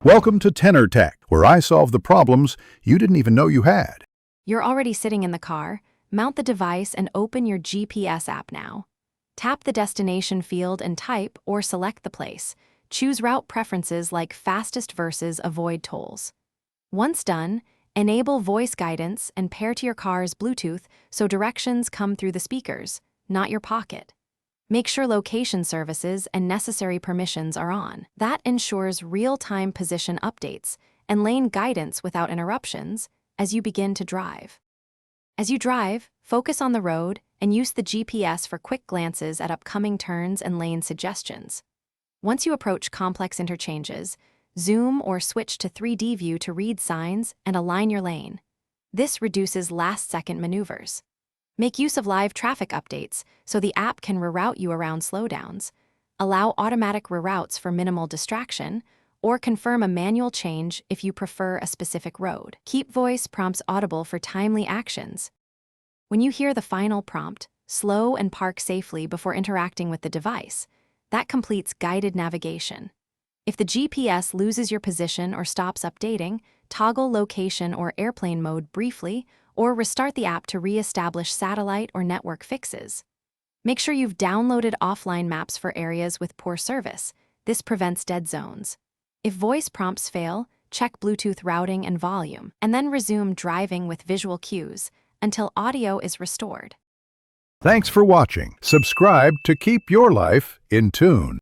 Welcome to Tenor Tech, where I solve the problems you didn't even know you had. You're already sitting in the car. Mount the device and open your GPS app now. Tap the destination field and type or select the place. Choose route preferences like fastest versus avoid tolls. Once done, enable voice guidance and pair to your car's Bluetooth so directions come through the speakers, not your pocket. Make sure location services and necessary permissions are on. That ensures real-time position updates and lane guidance without interruptions as you begin to drive. As you drive, focus on the road and use the GPS for quick glances at upcoming turns and lane suggestions. Once you approach complex interchanges, zoom or switch to 3D view to read signs and align your lane. This reduces last-second maneuvers. Make use of live traffic updates so the app can reroute you around slowdowns, allow automatic reroutes for minimal distraction, or confirm a manual change if you prefer a specific road. Keep voice prompts audible for timely actions. When you hear the final prompt, slow and park safely before interacting with the device. That completes guided navigation. If the GPS loses your position or stops updating, toggle location or airplane mode briefly, or restart the app to re-establish satellite or network fixes. Make sure you've downloaded offline maps for areas with poor service. This prevents dead zones. If voice prompts fail, check Bluetooth routing and volume, and then resume driving with visual cues until audio is restored. Thanks for watching. Subscribe to keep your life in tune.